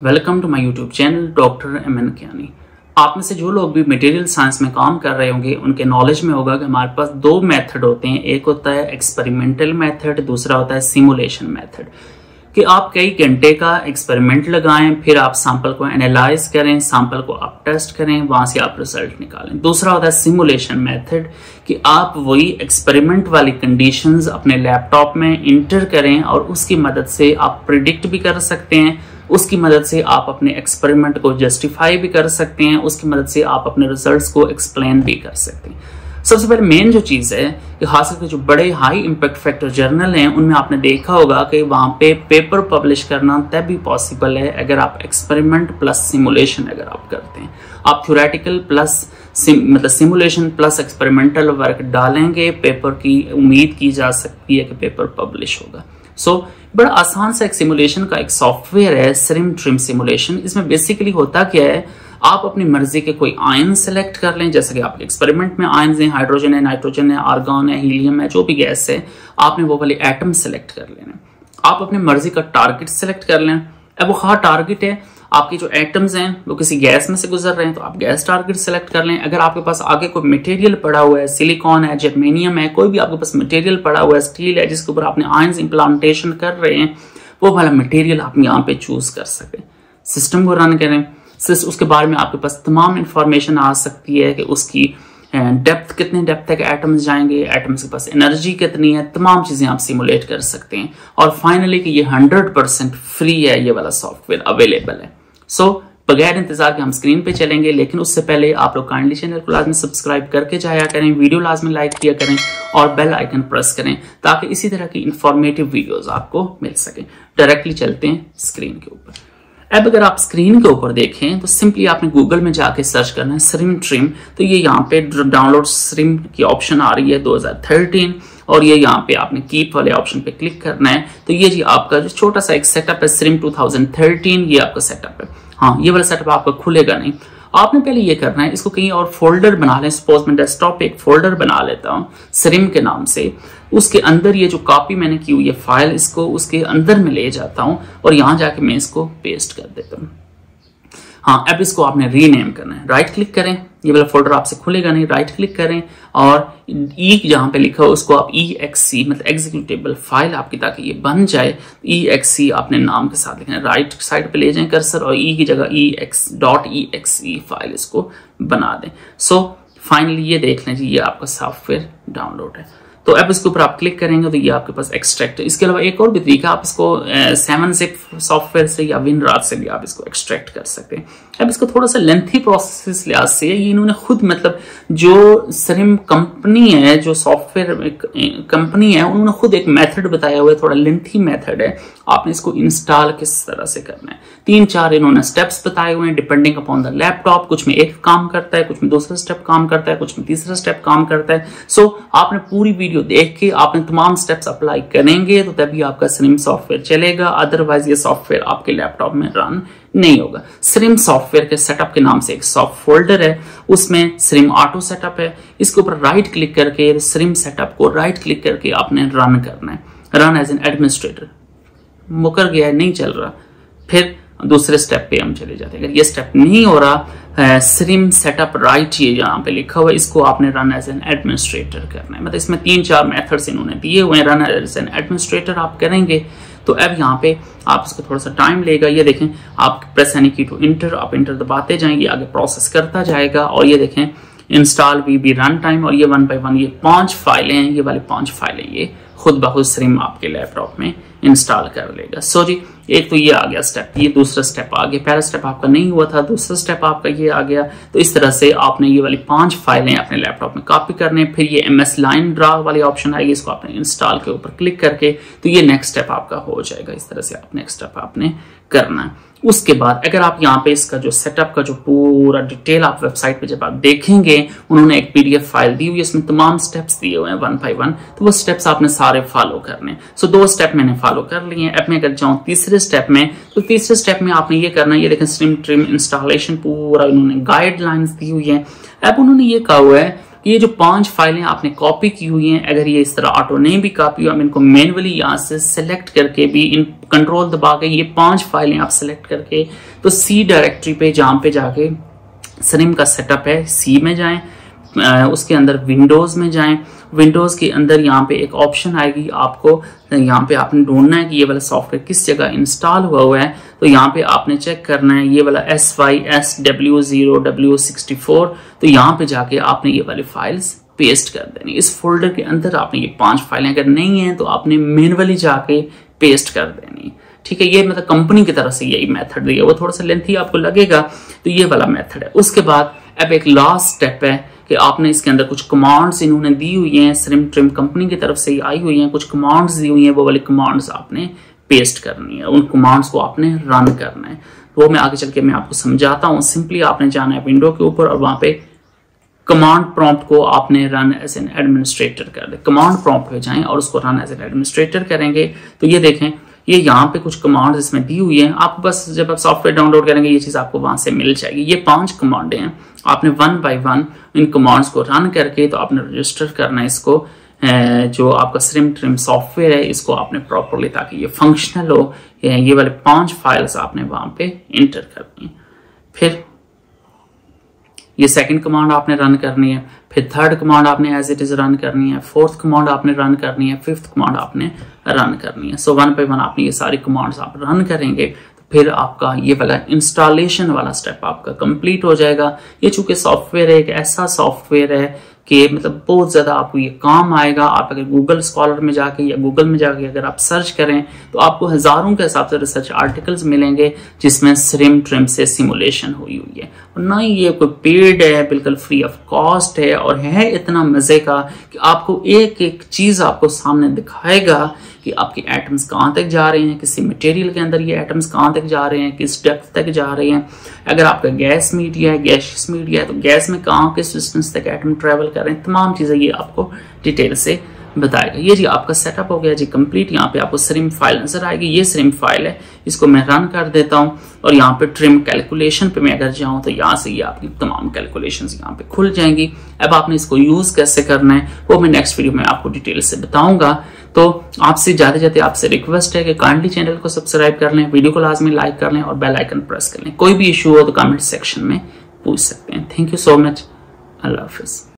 Welcome to my YouTube channel doctor MN Kiyani. आप में से जो लोग भी मटेरियल साइंस में काम कर रहे होंगे उनके नॉलेज में होगा कि हमारे पास दो मेथड होते हैं। एक होता है एक्सपेरिमेंटल मेथड, दूसरा होता है सिमुलेशन मेथड। कि आप कई घंटे का एक्सपेरिमेंट लगाएं, फिर आप सैंपल को एनालाइज करें, सैंपल को आप टेस्ट करें, वहां से आप रिजल्ट निकालें। दूसरा होता है सिमुलेशन मेथड कि आप वही एक्सपेरिमेंट वाली कंडीशंस अपने लैपटॉप में इंटर करें और उसकी मदद से आप प्रिडिक्ट भी कर सकते हैं, उसकी मदद से आप अपने एक्सपेरिमेंट को जस्टिफाई भी कर सकते हैं, उसकी मदद से आप अपने रिजल्ट्स को एक्सप्लेन भी कर सकते हैं। सबसे पहले मेन जो चीज़ है कि खास करके जो बड़े हाई इम्पैक्ट फैक्टर जर्नल हैं उनमें आपने देखा होगा कि वहाँ पे पेपर पब्लिश करना तभी पॉसिबल है अगर आप एक्सपेरिमेंट प्लस सिमुलेशन अगर आप करते हैं। आप थ्योरेटिकल प्लस मतलब सिमुलेशन प्लस एक्सपेरिमेंटल वर्क डालेंगे, पेपर की उम्मीद की जा सकती है कि पेपर पब्लिश होगा। बड़ा आसान सा एक सिमुलेशन का एक सॉफ्टवेयर है SRIM ट्रिम सिमुलेशन। इसमें बेसिकली होता क्या है, आप अपनी मर्जी के कोई आयन सेलेक्ट कर लें, जैसे कि आपके एक्सपेरिमेंट में आयन है, हाइड्रोजन है, नाइट्रोजन है, आर्गन है, हीलियम है, जो भी गैस है, आपने वो वाले एटम सेलेक्ट कर लेना। आप अपनी मर्जी का टारगेट सेलेक्ट कर लें। अब वो खास टारगेट है, आपके जो एटम्स हैं वो किसी गैस में से गुजर रहे हैं तो आप गैस टारगेट सेलेक्ट कर लें। अगर आपके पास आगे कोई मटेरियल पड़ा हुआ है, सिलिकॉन है, जर्मेनियम है, कोई भी आपके पास मटेरियल पड़ा हुआ है, स्टील है, जिसके ऊपर आपने आयंस इंप्लांटेशन कर रहे हैं, वो वाला मटेरियल आप यहाँ पे चूज कर सकें। सिस्टम को रन करें, उसके बारे में आपके पास तमाम इंफॉर्मेशन आ सकती है कि उसकी डेप्थ, कितने डेप्थ तक एटम्स जाएंगे, एटम्स के पास एनर्जी कितनी है, तमाम चीजें आप सिमुलेट कर सकते हैं। और फाइनली कि ये 100% फ्री है, ये वाला सॉफ्टवेयर अवेलेबल है। बगैर इंतजार के हम स्क्रीन पे चलेंगे, लेकिन उससे पहले आप लोग काइंडली चैनल को लाजमी सब्सक्राइब करके जाया करें, वीडियो लाजमी लाइक किया करें और बेल आइकन प्रेस करें ताकि इसी तरह की इंफॉर्मेटिव वीडियोस आपको मिल सके। डायरेक्टली चलते हैं स्क्रीन के ऊपर। अब अगर आप स्क्रीन के ऊपर देखें तो सिंपली आपने गूगल में जाके सर्च करना है SRIM ट्रिम। तो ये यहाँ पे डाउनलोड SRIM की ऑप्शन आ रही है 2013 और ये यहाँ पे आपने कीप वाले ऑप्शन पे क्लिक करना है। तो ये जी आपका जो छोटा सा एक सेटअप है SRIM 2013, ये आपका सेटअप है। हाँ, ये वाला सेटअप आपका खुलेगा नहीं। आपने पहले ये करना है, इसको कहीं और फोल्डर बना लें। सपोज मैं डेस्कटॉप पे एक फोल्डर बना लेता हूँ SRIM के नाम से। उसके अंदर ये जो कॉपी मैंने की हुई है फाइल, इसको उसके अंदर में ले जाता हूँ और यहाँ जाके मैं इसको पेस्ट कर देता हूँ। हाँ, अब इसको आपने रीनेम करना है। राइट क्लिक करें, ये वाला फोल्डर आपसे खुलेगा नहीं। राइट क्लिक करें और ई जहां पे लिखा हो उसको आप EXE मतलब एग्जीक्यूटेबल फाइल आपकी, ताकि ये बन जाए। EXE आपने नाम के साथ लिखना है। राइट साइड पे ले जाएं कर्सर और ई की जगह .exe फाइल इसको बना दें। फाइनली ये देख लें जी, ये आपका सॉफ्टवेयर डाउनलोड है। तो अब इसके ऊपर आप क्लिक करेंगे तो ये आपके पास एक्सट्रैक्ट है। इसके अलावा एक और भी तरीका, आप इसको 7-zip सॉफ्टवेयर से या WinRAR से भी आप इसको एक्सट्रैक्ट कर सकते हैं। अब इसको थोड़ा सा लेंथी प्रोसेस लिहाज से ये इन्होंने खुद मतलब जो SRIM कंपनी है, जो सॉफ्टवेयर कंपनी है, उन्होंने खुद एक मेथड बताया हुआ है, थोड़ा लेंथी मेथड है। आपने इसको इंस्टॉल किस तरह से करना है, 3-4 इन्होंने स्टेप्स बताए हुए हैं डिपेंडिंग अपॉन द लैपटॉप। कुछ में एक काम करता है, कुछ में दूसरा स्टेप काम करता है, कुछ में तीसरा स्टेप काम करता है। आपने पूरी वीडियो देख के आपने तमाम स्टेप्स अप्लाई करेंगे तो तभी आपका SRIM सॉफ्टवेयर चलेगा, अदरवाइज ये सॉफ्टवेयर आपके लैपटॉप में रन नहीं होगा। SRIM सॉफ्टवेयर के सेटअप के नाम से एक सॉफ्ट फोल्डर है, उसमें SRIM ऑटो सेटअप है। इसके ऊपर राइट क्लिक करके SRIM सेटअप को राइट क्लिक करके आपने रन करना है। Run as an administrator. मुकर गया है, नहीं चल रहा, फिर दूसरे स्टेप पे हम चले जाते हैं। अगर ये स्टेप नहीं हो रहा, SRIM सेटअप राइट ये यहाँ पे लिखा हुआ है, इसको आपने रन एज एन एडमिनिस्ट्रेटर करना है। मतलब इसमें 3-4 मेथड्स इन्होंने दिए हुए हैं। रन एज एन एडमिनिस्ट्रेटर आप करेंगे तो अब यहाँ पे आप इसको थोड़ा सा टाइम लेगा। ये देखें, आप प्रेस एनी की टू इंटर, आप इंटर दबाते जाएंगे, आगे प्रोसेस करता जाएगा। और ये देखें इंस्टॉल भी रन टाइम, और ये 1 by 1 ये 5 फाइलें हैं, ये वाली 5 फाइलें ये खुद ब खुद SRIM आपके लैपटॉप में इंस्टॉल कर लेगा। जी, एक तो ये आ गया स्टेप, ये दूसरा स्टेप आ गया। पहला स्टेप आपका नहीं हुआ था, दूसरा स्टेप आपका ये आ गया। तो इस तरह से आपने ये वाली 5 फाइलें अपने लैपटॉप में कॉपी करने। फिर ये MS लाइन ड्रा वाली ऑप्शन आएगी, इसको आपने इंस्टॉल के ऊपर क्लिक करके तो ये नेक्स्ट स्टेप आपका हो जाएगा। इस तरह से आप नेक्स्ट स्टेप आपने करना है। उसके बाद अगर आप यहाँ पे इसका जो सेटअप का जो पूरा डिटेल आप वेबसाइट पे जब आप देखेंगे, उन्होंने एक PDF फाइल दी हुई है, इसमें तमाम स्टेप्स दिए हुए हैं 1 by 1। तो वो स्टेप्स आपने सारे फॉलो करने। 2 स्टेप मैंने फॉलो कर लिए हैं। अब मैं अगर जाऊँ तीसरे स्टेप में, तो तीसरे स्टेप में आपने ये करना है। ये देखें SRIM ट्रिम इंस्टॉलेशन पूरा इन्होंने गाइडलाइंस दी हुई है। अब उन्होंने ये कहा हुआ है कि ये जो 5 फाइलें आपने कॉपी की हुई हैं, अगर ये इस तरह ऑटो नहीं भी कॉपी हो, हम इनको मैन्युअली यहाँ से सिलेक्ट करके भी इन कंट्रोल दबा के ये 5 फाइलें आप सिलेक्ट करके तो सी डायरेक्टरी पे जहाँ पे जाके स्रिम का सेटअप है सी में जाएं, उसके अंदर विंडोज में जाएं। विंडोज के अंदर यहाँ पे एक ऑप्शन आएगी, आपको यहाँ पे आपने ढूंढना है कि ये वाला सॉफ्टवेयर किस जगह इंस्टॉल हुआ है। तो यहाँ पे आपने चेक करना है ये वाला SYSW0W64, तो यहाँ पे जाके आपने ये वाली फाइल्स पेस्ट कर देनी। इस फोल्डर के अंदर आपने ये 5 फाइलें अगर नहीं है तो आपने मैन्युअली जाके पेस्ट कर देनी। ठीक है, ये मतलब कंपनी की तरफ से यही मेथड दिया, वो थोड़ा सा लेंथी आपको लगेगा, तो ये वाला मेथड है। उसके बाद अब एक लास्ट स्टेप है कि आपने इसके अंदर कुछ कमांड्स इन्होंने दी हुई हैं, स्रिम ट्रिम कंपनी की तरफ से आई हुई हैं, कुछ कमांड्स दी हुई हैं, वो वाली कमांड्स आपने पेस्ट करनी है, उन कमांड्स को आपने रन करना है। वो मैं आगे चल के मैं आपको समझाता हूँ। सिंपली आपने जाना है विंडो के ऊपर और वहां पे कमांड प्रॉम्प्ट को आपने रन एज एन एडमिनिस्ट्रेटर कर दे। कमांड प्रॉम्प्ट पे जाएं और उसको रन एज एन एडमिनिस्ट्रेटर करेंगे तो ये देखें ये यहाँ पे कुछ कमांड इसमें दी हुई है। आपको बस जब आप सॉफ्टवेयर डाउनलोड करेंगे ये चीज आपको वहां से मिल जाएगी। ये 5 कमांड हैं, आपने 1 बाय 1 इन कमांड्स को रन करके तो आपने रजिस्टर करना है इसको, जो आपका स्रिम ट्रिम सॉफ्टवेयर है इसको आपने प्रॉपरली, ताकि ये फंक्शनल हो। ये वाले 5 फाइल्स आपने वहां पे इंटर करनी है। फिर ये सेकंड कमांड आपने रन करनी है, फिर थर्ड कमांड आपने एज इट इज रन करनी है, फोर्थ कमांड आपने रन करनी है, फिफ्थ कमांड आपने रन करनी है। सो 1 बाय 1 आपने ये सारी कमांड्स आप रन करेंगे तो फिर आपका ये वाला इंस्टॉलेशन वाला स्टेप आपका कंप्लीट हो जाएगा। ये चूंकि सॉफ्टवेयर है, एक ऐसा सॉफ्टवेयर है कि मतलब बहुत ज्यादा आपको ये काम आएगा। आप अगर गूगल स्कॉलर में जाके या गूगल में जाके अगर आप सर्च करें तो आपको हजारों के हिसाब से रिसर्च आर्टिकल्स मिलेंगे जिसमें स्रिम ट्रिम से सिमुलेशन हुई है। और ना ही ये कोई पेड है, बिल्कुल फ्री ऑफ कॉस्ट है और है इतना मजे का कि आपको एक एक चीज आपको सामने दिखाएगा कि आपके एटम्स कहाँ तक जा रहे हैं, किसी मटेरियल के अंदर ये एटम्स कहाँ तक जा रहे हैं, किस डेप्थ तक जा रहे हैं। अगर आपका गैस मीडिया है, गैसियस मीडिया है तो गैस में कहाँ किस डिस्टेंस तक एटम ट्रेवल कर रहे हैं, तमाम चीजें ये आपको डिटेल से बताएगा। ये जी आपका सेटअप हो गया जी कंप्लीट। यहाँ पे आपको स्रिम फाइल नजर आएगी, ये स्रिम फाइल है, इसको मैं रन कर देता हूँ और यहाँ पे ट्रिम कैलकुलेशन पे मैं अगर जाऊँ तो यहाँ से ये आपकी तमाम कैलकुलेशंस यहाँ पे खुल जाएंगी। अब आपने इसको यूज कैसे करना है वो मैं नेक्स्ट वीडियो में आपको डिटेल से बताऊंगा। तो आपसे जाते जाते आपसे रिक्वेस्ट है कि काइंडली चैनल को सब्सक्राइब कर लें, वीडियो को लाजमी लाइक कर लें और बेल आइकन प्रेस कर लें। कोई भी इशू हो तो कमेंट सेक्शन में पूछ सकते हैं। Thank you so much. Allah Hafiz.